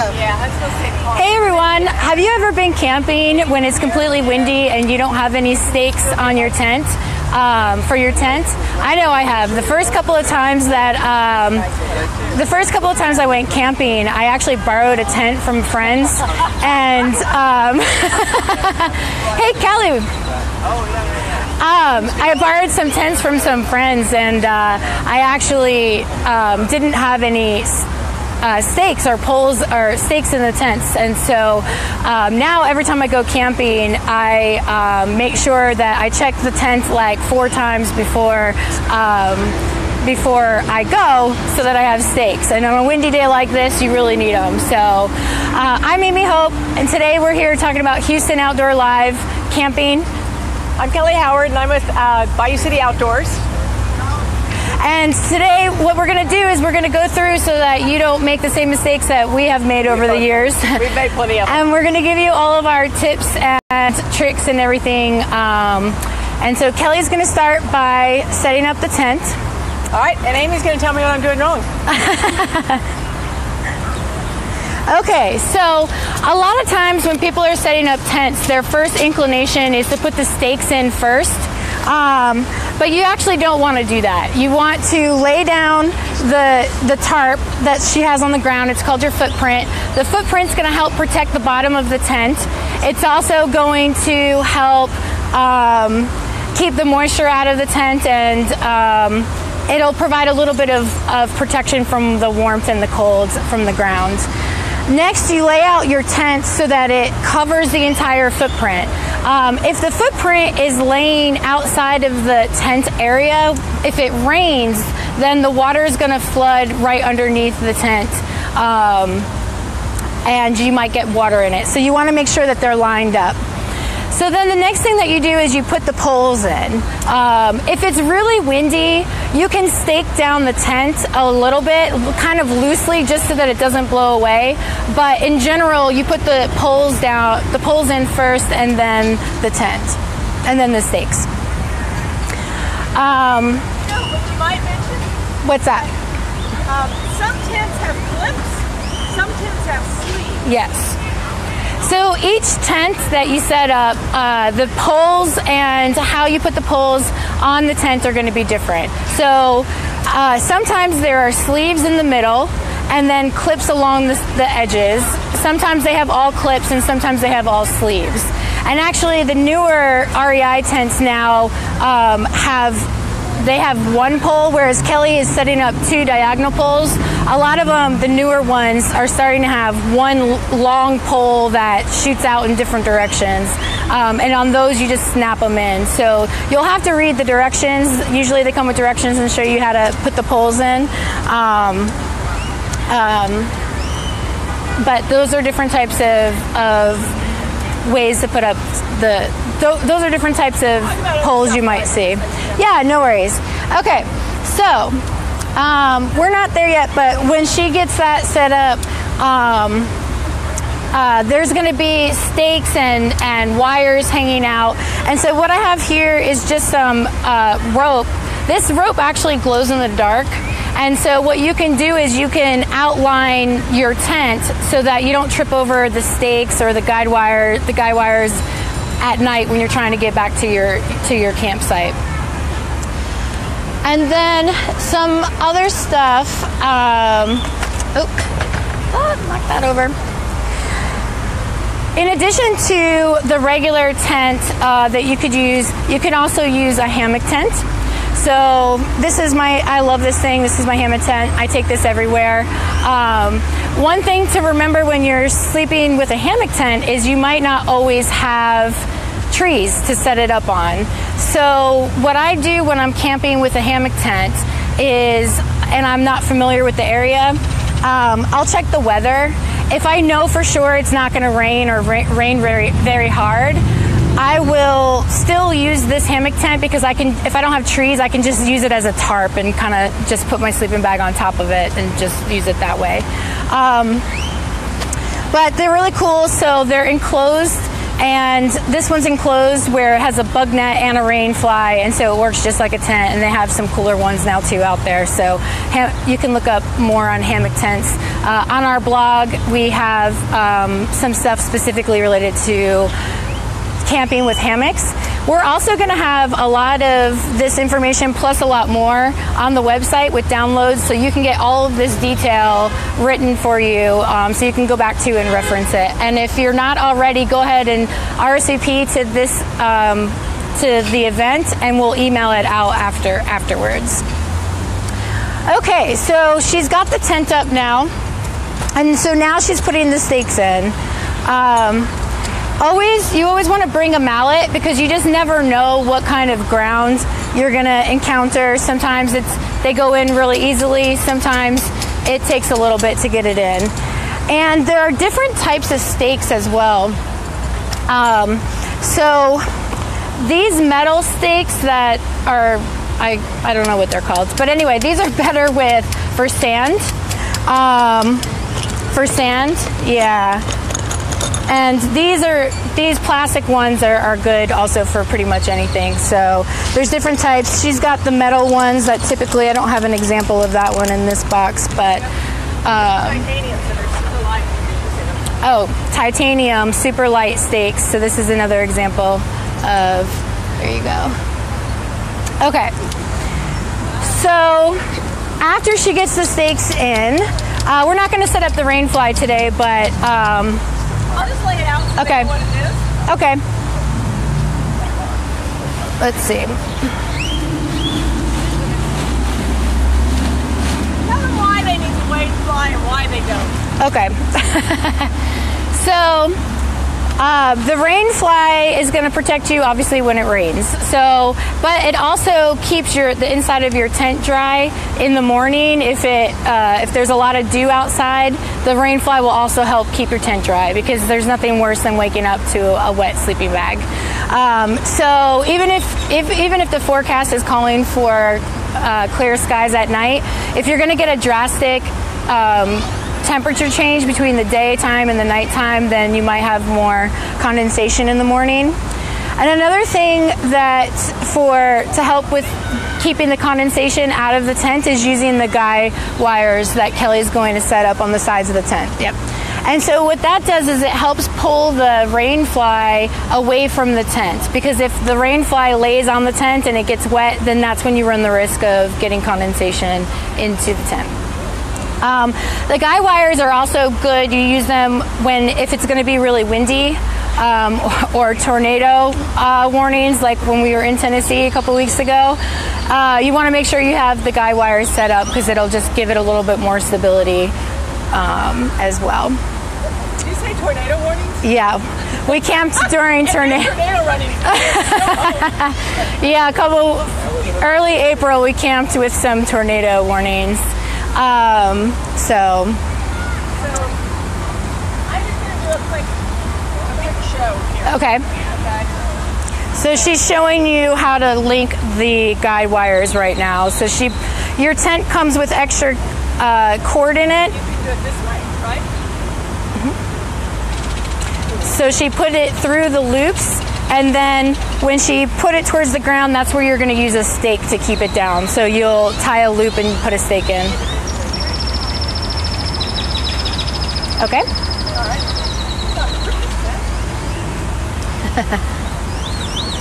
Hey everyone, have you ever been camping when it's completely windy and you don't have any stakes on your tent, for your tent? I know I have. The first couple of times I went camping, I actually borrowed a tent from friends, and hey Kelly, I borrowed some tents from some friends, and I actually didn't have any stakes or poles or stakes in the tents, and so now every time I go camping, I make sure that I check the tent like 4 times before I go, so that I have stakes. And on a windy day like this, you really need them. So I'm Amy Hope, and today we're here talking about Houston Outdoor Live camping. I'm Kelly Howard, and I'm with Bayou City Outdoors. And today what we're going to do is we're going to go through so that you don't make the same mistakes that we have made over the years. We've made plenty of them. And we're going to give you all of our tips and tricks and everything. And so Kelly's going to start by setting up the tent. All right, and Amy's going to tell me what I'm doing wrong. Okay, so a lot of times when people are setting up tents, their first inclination is to put the stakes in first. But you actually don't want to do that. You want to lay down the tarp that she has on the ground. It's called your footprint. The footprint's going to help protect the bottom of the tent. It's also going to help keep the moisture out of the tent, and it'll provide a little bit of protection from the warmth and the cold from the ground. Next, you lay out your tent so that it covers the entire footprint. If the footprint is laying outside of the tent area, if it rains, then the water is going to flood right underneath the tent, and you might get water in it. So you want to make sure that they're lined up. So then the next thing that you do is you put the poles in. If it's really windy, you can stake down the tent a little bit, kind of loosely, just so that it doesn't blow away. But in general, you put the poles in first, and then the tent, and then the stakes. What you might mention? What's that? Some tents have clips, some tents have sleeves. Yes. So each tent that you set up, the poles and how you put the poles on the tent are going to be different. So sometimes there are sleeves in the middle and then clips along the edges. Sometimes they have all clips and sometimes they have all sleeves. And actually the newer REI tents now they have one pole, whereas Kelly is setting up 2 diagonal poles. A lot of them, the newer ones, are starting to have one long pole that shoots out in different directions. And on those, you just snap them in. So you'll have to read the directions. Usually they come with directions and show you how to put the poles in. But those are different types of ways to put up those are different types of poles you might see. Yeah, no worries. Okay, so we're not there yet, but when she gets that set up, there's going to be stakes and wires hanging out. And so what I have here is just some rope. This rope actually glows in the dark. And so what you can do is you can outline your tent so that you don't trip over the stakes or the guide wires at night when you're trying to get back to your campsite. And then some other stuff. Knock that over. In addition to the regular tent that you could use, you can also use a hammock tent. So this is I love this thing. This is my hammock tent. I take this everywhere. One thing to remember when you're sleeping with a hammock tent is you might not always have trees to set it up on. So what I do when I'm camping with a hammock tent is, and I'm not familiar with the area, I'll check the weather. If I know for sure it's not going to rain or rain very, very hard, I will still use this hammock tent because if I don't have trees, I can just use it as a tarp and kind of just put my sleeping bag on top of it and just use it that way. But they're really cool. So they're enclosed And this one's enclosed where it has a bug net and a rain fly, and so it works just like a tent. And they have some cooler ones now too out there. So you can look up more on hammock tents. On our blog, we have some stuff specifically related to camping with hammocks. We're also going to have a lot of this information plus a lot more on the website with downloads, so you can get all of this detail written for you, so you can go back to and reference it. And if you're not already, go ahead and RSVP to this to the event, and we'll email it out afterwards. Okay, so she's got the tent up now, and so now she's putting the stakes in. You always want to bring a mallet, because you just never know what kind of ground you're going to encounter. Sometimes they go in really easily. Sometimes it takes a little bit to get it in. And there are different types of stakes as well. So these metal stakes that are, I don't know what they're called, but anyway, these are better for sand. Yeah. And these plastic ones are good also for pretty much anything. So there's different types. She's got the metal ones that typically, I don't have an example of that one in this box, but titanium super light stakes. So this is another example of, there you go. Okay. So after she gets the stakes in, we're not going to set up the rain fly today, but I'll just lay it out so okay. they know what it is. Okay. Let's see. Tell them why they need to wait and fly and why they don't. Okay. So the rain fly is going to protect you obviously when it rains. So, but it also keeps the inside of your tent dry in the morning. If there's a lot of dew outside, the rain fly will also help keep your tent dry, because there's nothing worse than waking up to a wet sleeping bag. So even if the forecast is calling for clear skies at night, if you're going to get a drastic temperature change between the daytime and the nighttime, then you might have more condensation in the morning. And another thing to help with keeping the condensation out of the tent is using the guy wires that Kelly's going to set up on the sides of the tent. Yep. And so what that does is it helps pull the rain fly away from the tent, because if the rain fly lays on the tent and it gets wet, then that's when you run the risk of getting condensation into the tent. The guy wires are also good. You use them if it's going to be really windy, or tornado warnings, like when we were in Tennessee a couple weeks ago. You want to make sure you have the guy wires set up, because it'll just give it a little bit more stability as well. Did you say tornado warnings? Yeah, we camped during tornado running. Yeah, early April we camped with some tornado warnings. So I'm just going to do a quick show here. Okay. So she's showing you how to link the guide wires right now. So your tent comes with extra cord in it. You can do it this way, right? Mm-hmm. So she put it through the loops, and then when she put it towards the ground, that's where you're going to use a stake to keep it down. So you'll tie a loop and put a stake in. Okay. All right.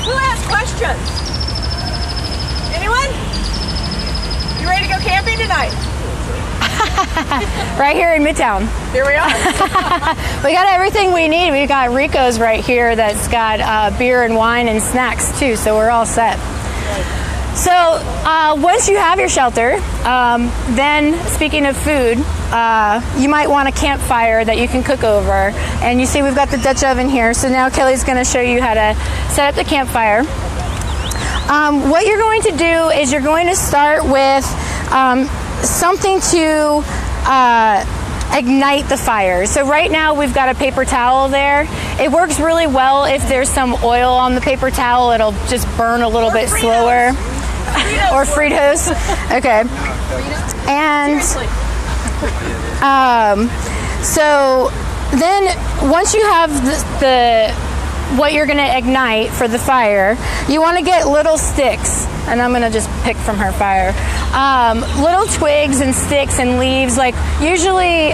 Who has questions? Anyone? You ready to go camping tonight? Right here in Midtown. Here we are. We got everything we need. We got Rico's right here that's got beer and wine and snacks too, so we're all set. So once you have your shelter, then speaking of food, you might want a campfire that you can cook over. And you see we've got the Dutch oven here, so now Kelly's going to show you how to set up the campfire. What you're going to do is you're going to start with something to ignite the fire. So right now we've got a paper towel there. It works really well if there's some oil on the paper towel. It'll just burn a little bit slower. Or Fritos. Okay. And so then once you have what you're gonna ignite for the fire, you wanna get little sticks, and I'm gonna just pick from her fire. Little twigs and sticks and leaves, like usually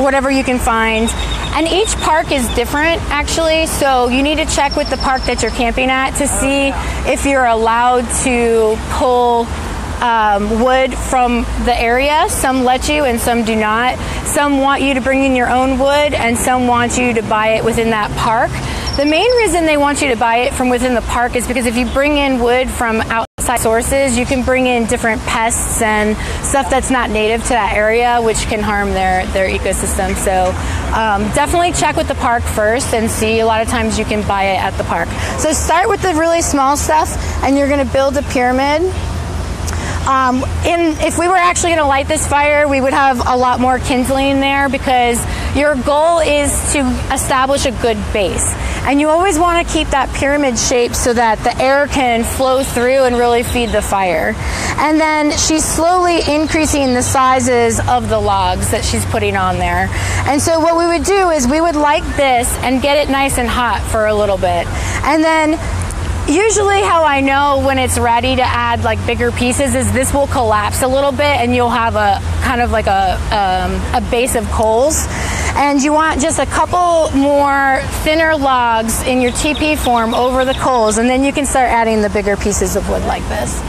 whatever you can find. And each park is different, actually, so you need to check with the park that you're camping at to see if you're allowed to pull wood from the area. Some let you and some do not. Some want you to bring in your own wood and some want you to buy it within that park. The main reason they want you to buy it from within the park is because if you bring in wood from outside sources, you can bring in different pests and stuff that's not native to that area, which can harm their ecosystem. So definitely check with the park first and see. A lot of times you can buy it at the park. So start with the really small stuff and you're going to build a pyramid. If we were actually going to light this fire, we would have a lot more kindling there because your goal is to establish a good base. And you always want to keep that pyramid shape so that the air can flow through and really feed the fire. And then she's slowly increasing the sizes of the logs that she's putting on there. And so what we would do is we would light this and get it nice and hot for a little bit. And then usually how I know when it's ready to add like bigger pieces is this will collapse a little bit and you'll have a kind of like a base of coals. And you want just a couple more thinner logs in your TP form over the coals, and then you can start adding the bigger pieces of wood like this.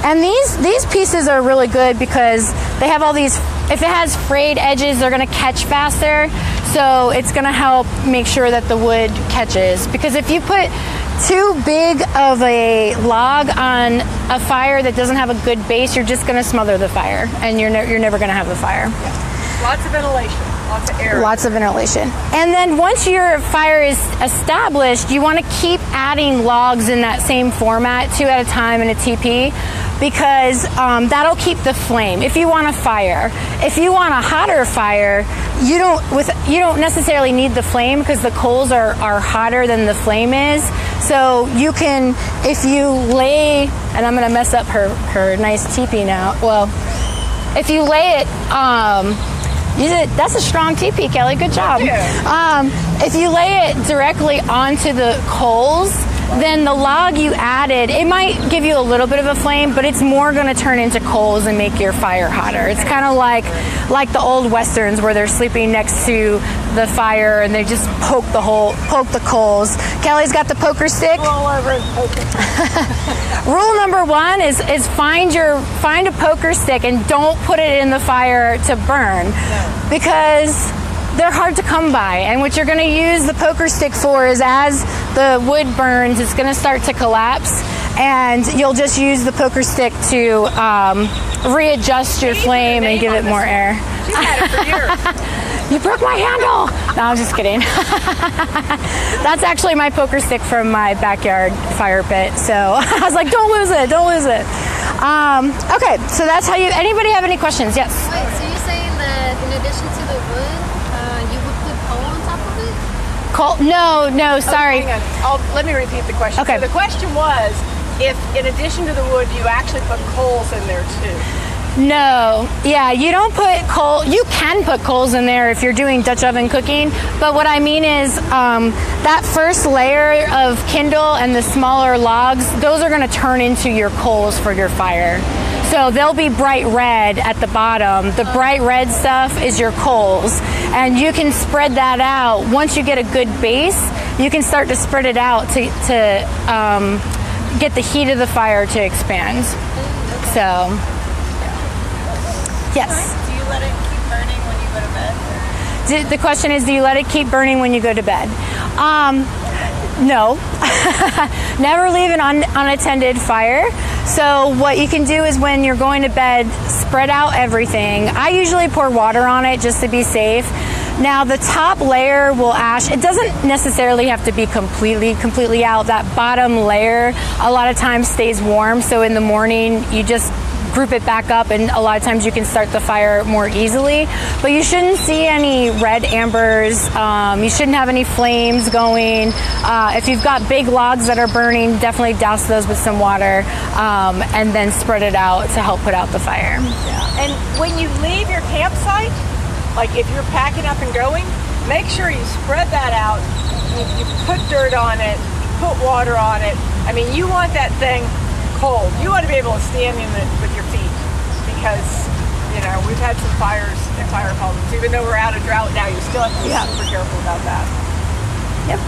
And these pieces are really good because they have all these, if it has frayed edges, they're going to catch faster. So it's going to help make sure that the wood catches. Because if you put too big of a log on a fire that doesn't have a good base, you're just going to smother the fire, and you're never going to have the fire. Yeah. Lots of ventilation, lots of air. Lots of ventilation. And then once your fire is established, you want to keep adding logs in that same format, 2 at a time in a TP, because that'll keep the flame. If you want a fire, if you want a hotter fire, you don't necessarily need the flame because the coals are hotter than the flame is. So you can, if you lay, and I'm going to mess up her nice teepee now. Well, if you lay it, that's a strong teepee, Kelly. Good job. If you lay it directly onto the coals, then the log you added, it might give you a little bit of a flame, but it's more going to turn into coals and make your fire hotter. It's kind of like the old westerns where they're sleeping next to the fire and they just poke the coals. Kelly's got the poker stick. Roll over and poke it. Rule number 1 is find a poker stick and don't put it in the fire to burn, because they're hard to come by. And what you're going to use the poker stick for is as the wood burns, it's going to start to collapse, and you'll just use the poker stick to readjust your flame and give it more air. She's had it for years. You broke my handle! No, I'm just kidding. That's actually my poker stick from my backyard fire pit. So I was like, don't lose it, don't lose it. Okay, so that's how anybody have any questions? Yes? Wait, so you're saying that in addition to the wood, you would put coal on top of it? Coal? No, sorry. Hang on. Let me repeat the question. Okay. So the question was, if in addition to the wood, you actually put coals in there too. No, yeah, you don't put coal. You can put coals in there if you're doing Dutch oven cooking, but what I mean is that first layer of kindle and the smaller logs, those are going to turn into your coals for your fire. So they'll be bright red at the bottom. The bright red stuff is your coals, and you can spread that out. Once you get a good base, you can start to spread it out to get the heat of the fire to expand. So. Yes. Do you let it keep burning when you go to bed? The question is, do you let it keep burning when you go to bed? No. Never leave an unattended fire. So what you can do is when you're going to bed, spread out everything. I usually pour water on it just to be safe. Now the top layer will ash. It doesn't necessarily have to be completely out. That bottom layer a lot of times stays warm. So in the morning, you just group it back up, and a lot of times you can start the fire more easily. But you shouldn't see any red ambers. You shouldn't have any flames going. If you've got big logs that are burning, definitely douse those with some water and then spread it out to help put out the fire. And when you leave your campsite, like if you're packing up and going, make sure you spread that out. You put dirt on it, put water on it. I mean, you want that thing cold. You want to be able to stand in it with your feet because, you know, we've had some fires and fire problems. Even though we're out of drought now, you still have to be super careful about that. Yep.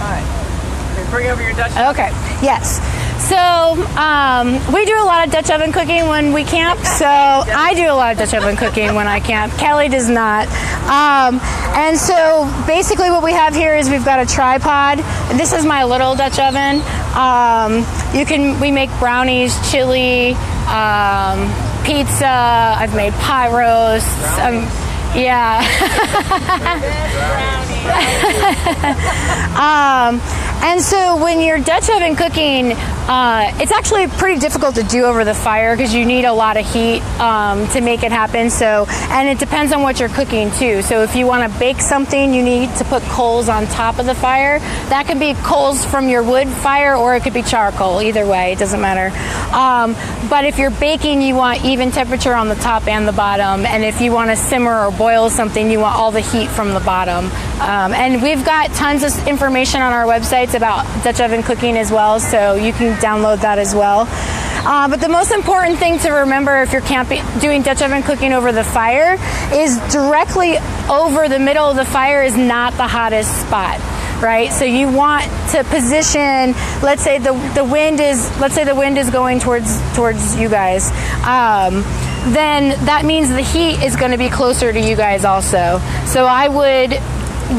All right. Bring over your Dutch oven. Okay. Yes. So we do a lot of Dutch oven cooking when we camp. So I do a lot of Dutch oven cooking when I camp. Kelly does not. And so basically what we have here is we've got a tripod. This is my little Dutch oven. We make brownies, chili, pizza. I've made pie roasts. Yeah. And so when you're Dutch oven cooking, it's actually pretty difficult to do over the fire because you need a lot of heat to make it happen. So, and it depends on what you're cooking too. So if you want to bake something, you need to put coals on top of the fire. That could be coals from your wood fire or it could be charcoal. Either way, it doesn't matter. But if you're baking, you want even temperature on the top and the bottom. And if you want to simmer or boil something, you want all the heat from the bottom. And we've got tons of information on our websites about Dutch oven cooking as well, so you can download that as well. But the most important thing to remember if you're doing Dutch oven cooking over the fire is directly over the middle of the fire is not the hottest spot. Right, so you want to position. Let's say the wind is going towards you guys. Then that means the heat is going to be closer to you guys also. So I would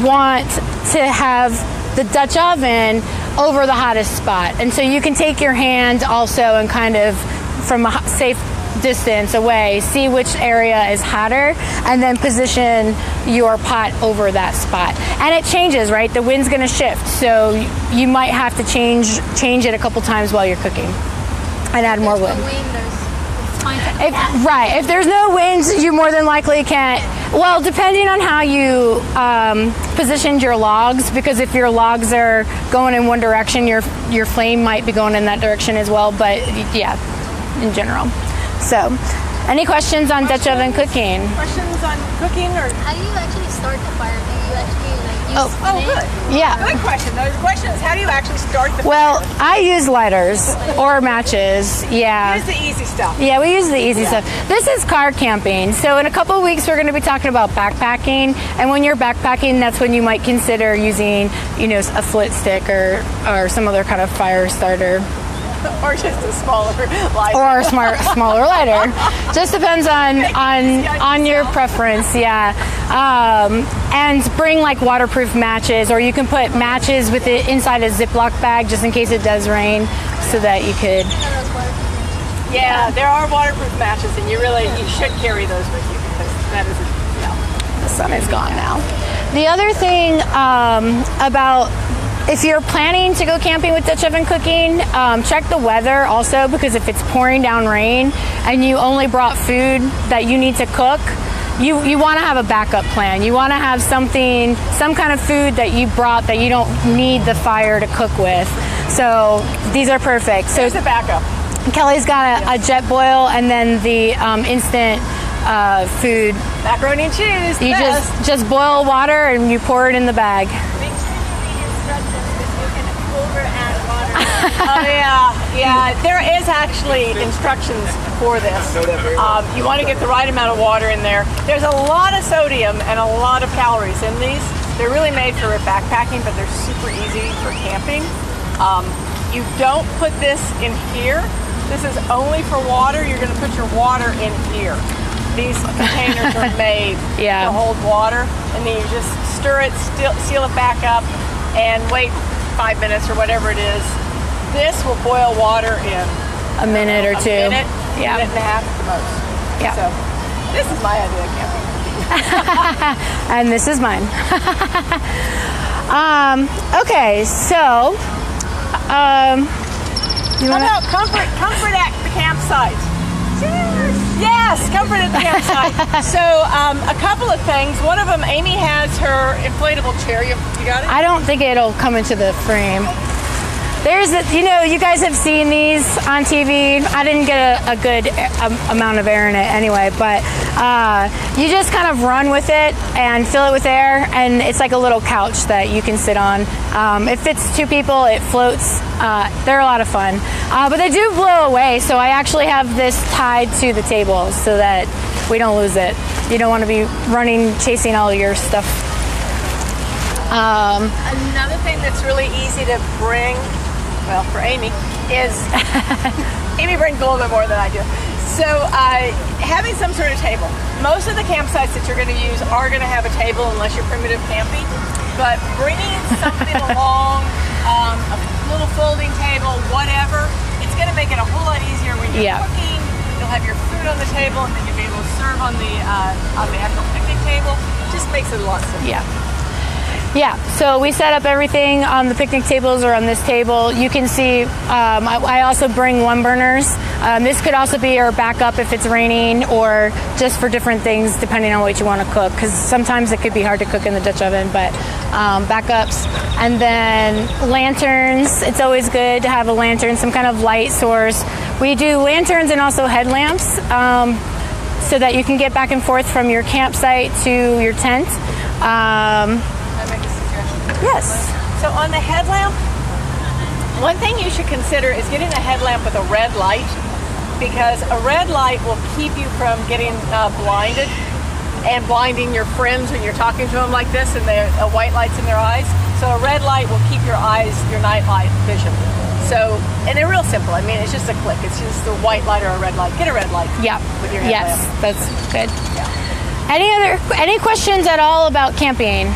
want to have the Dutch oven over the hottest spot, and so you can take your hand also and kind of from a safe distance away see which area is hotter and then position your pot over that spot. And it changes, right? The wind's going to shift, so you might have to change it a couple times while you're cooking and add more wood. If there's no wind, you more than likely can't. Well, depending on how you positioned your logs, because if your logs are going in one direction, your flame might be going in that direction as well. But yeah, in general. So, any questions on Dutch oven cooking? Questions on cooking or? How do you actually start the fire? Do you actually use good. Yeah. Good question. The question is, how do you actually start the fire? Well, I use lighters or matches. Yeah. Use the easy stuff. Yeah, we use the easy stuff. This is car camping. So in a couple of weeks, we're going to be talking about backpacking. And when you're backpacking, that's when you might consider using, a flint stick or some other kind of fire starter. Or just a smaller lighter. Or a smaller lighter. Just depends on your preference, yeah. And bring like waterproof matches, or you can put matches with it inside a Ziploc bag just in case it does rain, so that you could. Yeah, there are waterproof matches, and you should carry those with you because that is The sun is gone now. The other thing about if you're planning to go camping with Dutch oven cooking, check the weather also, because if it's pouring down rain and you only brought food that you need to cook, you want to have a backup plan. You want to have some kind of food that you brought that you don't need the fire to cook with. So these are perfect. So there's a backup. Kelly's got a jet boil and then the instant food. Macaroni and cheese. You just boil water and you pour it in the bag. Oh yeah. There is actually instructions for this. You want to get the right amount of water in there. There's a lot of sodium and a lot of calories in these. They're really made for backpacking, but they're super easy for camping. You don't put this in here. This is only for water. You're going to put your water in here. These containers are made to hold water, and then you just stir it, seal it back up, and wait 5 minutes or whatever it is. This will boil water in a minute or two. Minute and a half at the most. Yeah. So this is my idea of camping. And this is mine. Okay, so how about comfort at the campsite? Cheers. Yes, comfort at the campsite. So a couple of things. One of them, Amy has her inflatable chair. You got it? I don't think it'll come into the frame. There's, you know, you guys have seen these on TV. I didn't get a good amount of air in it anyway, but you just kind of run with it and fill it with air, and it's like a little couch that you can sit on. It fits 2 people, it floats. They're a lot of fun, but they do blow away, so I actually have this tied to the table so that we don't lose it. You don't want to be running, chasing all your stuff. Another thing that's really easy to bring, well, for Amy, is Amy brings a little bit more than I do. So having some sort of table. Most of the campsites that you're going to use are going to have a table unless you're primitive camping. But bringing something along, a little folding table, whatever, it's going to make it a whole lot easier when you're cooking. You'll have your food on the table, and then you'll be able to serve on the actual picnic table. It just makes it a lot simpler. Yeah, so we set up everything on the picnic tables or on this table. You can see I also bring 1-burners. This could also be your backup if it's raining, or just for different things depending on what you want to cook, because sometimes it could be hard to cook in the Dutch oven, but backups. And then lanterns. It's always good to have a lantern, some kind of light source. We do lanterns and also headlamps so that you can get back and forth from your campsite to your tent. Yes. So on the headlamp, one thing you should consider is getting a headlamp with a red light, because a red light will keep you from getting blinded and blinding your friends when you're talking to them like this and a white light's in their eyes. So a red light will keep your eyes, your night light vision. So, and they're real simple. I mean, it's just a click. It's just a white light or a red light. Get a red light. Yeah. With your headlamp. Yes, that's good. Yeah. Any questions at all about camping?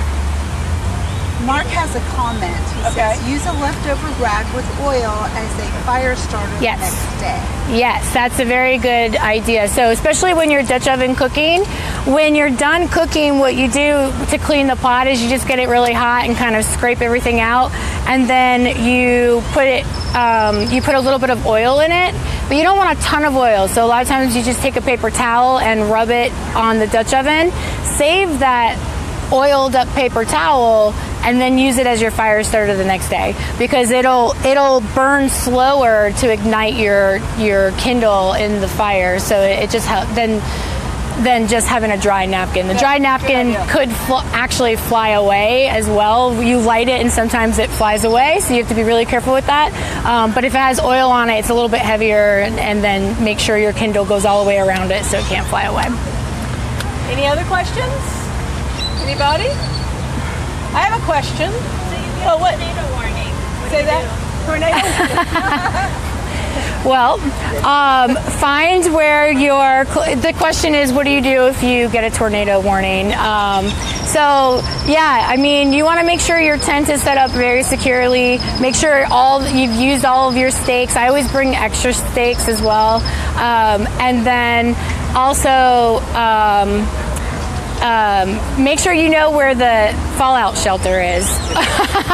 Mark has a comment. He says, use a leftover rag with oil as a fire starter the next day. Yes, that's a very good idea. So especially when you're Dutch oven cooking, when you're done cooking, what you do to clean the pot is you just get it really hot and kind of scrape everything out, and then you put a little bit of oil in it, but you don't want a ton of oil. So a lot of times you just take a paper towel and rub it on the Dutch oven. Save that oiled up paper towel and then use it as your fire starter the next day, because it'll burn slower to ignite your kindle in the fire. So it just than just having a dry napkin. The dry napkin could actually fly away as well. You light it and sometimes it flies away, so you have to be really careful with that. But if it has oil on it, it's a little bit heavier, and then make sure your kindle goes all the way around it so it can't fly away. Any other questions? Anybody? I have a question. Well, what? Tornado warning. Say that? Tornado warning. Well, find where the question is, what do you do if you get a tornado warning? So, yeah, I mean, you want to make sure your tent is set up very securely. Make sure you've used all of your stakes. I always bring extra stakes as well. And then also, make sure you know where the fallout shelter is.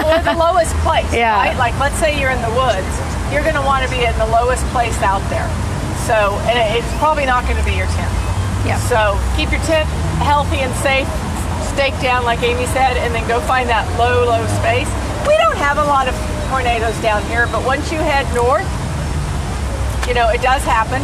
Or the lowest place, right? Like, let's say you're in the woods. You're going to want to be in the lowest place out there. So, and it's probably not going to be your tent. Yeah. So, keep your tent healthy and safe, stake down like Amy said, and then go find that low space. We don't have a lot of tornadoes down here, but once you head north, you know, it does happen.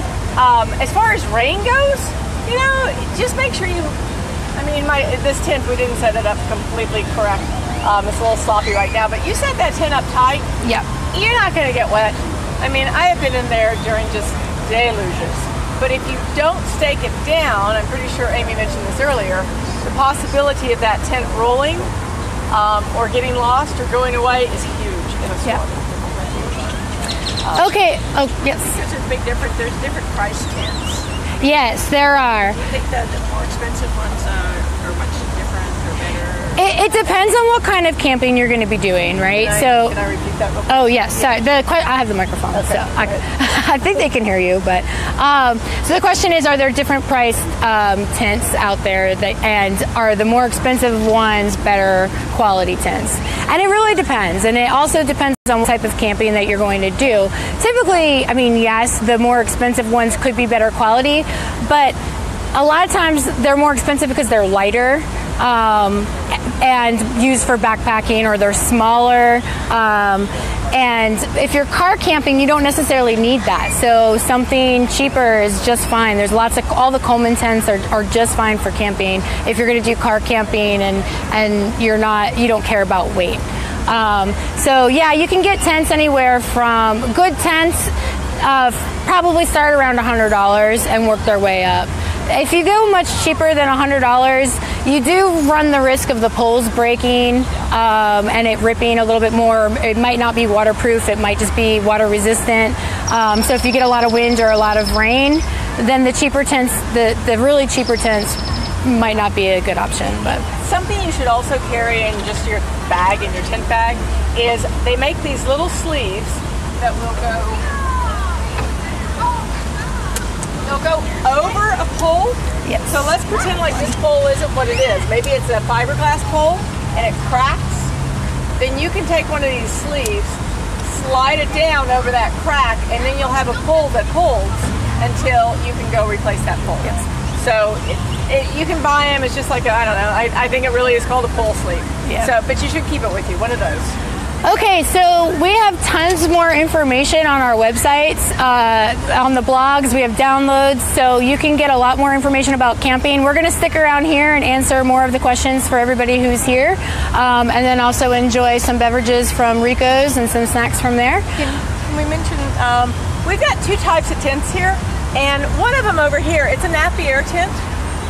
As far as rain goes, you know, just make sure I mean, this tent, we didn't set it up completely correct. It's a little sloppy right now, but you set that tent up tight. Yep. You're not going to get wet. I mean, I have been in there during just deluges. But if you don't stake it down, I'm pretty sure Amy mentioned this earlier, the possibility of that tent rolling or getting lost or going away is huge in a storm. Okay. Oh, yes. There's a big difference. There's different price tents. Yes, there are. Do you think that the more expensive ones are much different or better? It depends on what kind of camping you're going to be doing, right? Can I repeat that real quick? Oh, yes. Sorry. I have the microphone, okay. So I think they can hear you. But so the question is, are there different priced tents out there, and are the more expensive ones better quality tents? And it really depends. And it also depends on what type of camping that you're going to do. Typically, I mean, yes, the more expensive ones could be better quality, but a lot of times they're more expensive because they're lighter and used for backpacking, or they're smaller. And if you're car camping, you don't necessarily need that. So something cheaper is just fine. There's lots of, all the Coleman tents are just fine for camping if you're going to do car camping and you don't care about weight. So yeah, you can get tents anywhere from good tents, probably start around $100 and work their way up. If you go much cheaper than $100, you do run the risk of the poles breaking and it ripping a little bit more. It might not be waterproof, it might just be water resistant. So if you get a lot of wind or a lot of rain, then the cheaper tents, the really cheaper tents might not be a good option. But something you should also carry in just your bag, in your tent bag, is they make these little sleeves that will go over a pole. Yes. So let's pretend like this pole isn't what it is. Maybe it's a fiberglass pole and it cracks. Then you can take one of these sleeves, slide it down over that crack, and then you'll have a pole that holds until you can go replace that pole. Yes. So you can buy them. It's just like, I don't know, I think it really is called a pole sleeve. Yeah. So, but you should keep it with you, one of those. Okay, so we have tons more information on our websites, on the blogs. We have downloads, so you can get a lot more information about camping. We're going to stick around here and answer more of the questions for everybody who's here, and then also enjoy some beverages from Rico's and some snacks from there. Can we mention, we've got two types of tents here, and one of them over here, it's a Napier tent,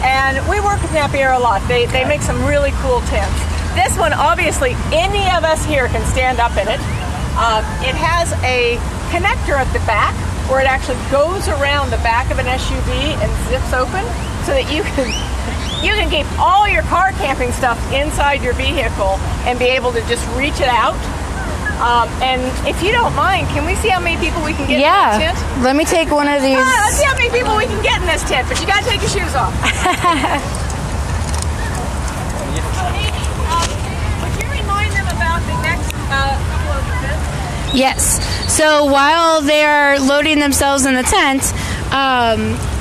and we work with Napier a lot. They make some really cool tents. This one, obviously, any of us here can stand up in it. It has a connector at the back where it actually goes around the back of an SUV and zips open so that you can keep all your car camping stuff inside your vehicle and be able to just reach it out. And if you don't mind, can we see how many people we can get in this tent? Let me take one of these. Let's see how many people we can get in this tent, but you got to take your shoes off. Yes. So while they're loading themselves in the tent,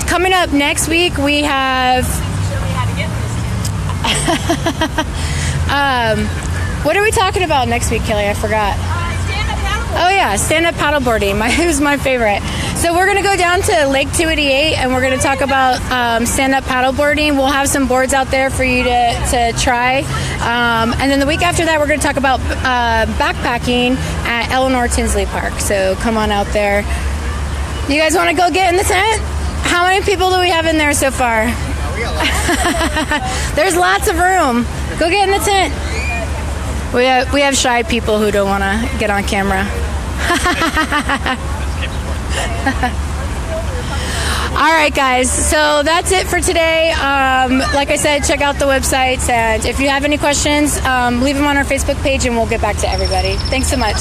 coming up next week we have. Show me how to get in this tent. What are we talking about next week, Kelly? I forgot. Stand-up paddleboarding. Oh yeah, stand-up paddleboarding. Who's my favorite. So we're going to go down to Lake 288 and we're going to talk about stand-up paddleboarding. We'll have some boards out there for you to try. And then the week after that, we're going to talk about backpacking at Eleanor Tinsley Park. So come on out there. You guys want to go get in the tent? How many people do we have in there so far? There's lots of room. Go get in the tent. We have shy people who don't want to get on camera. All right, guys. So that's it for today. Like I said, check out the websites. And if you have any questions, leave them on our Facebook page and we'll get back to everybody. Thanks so much.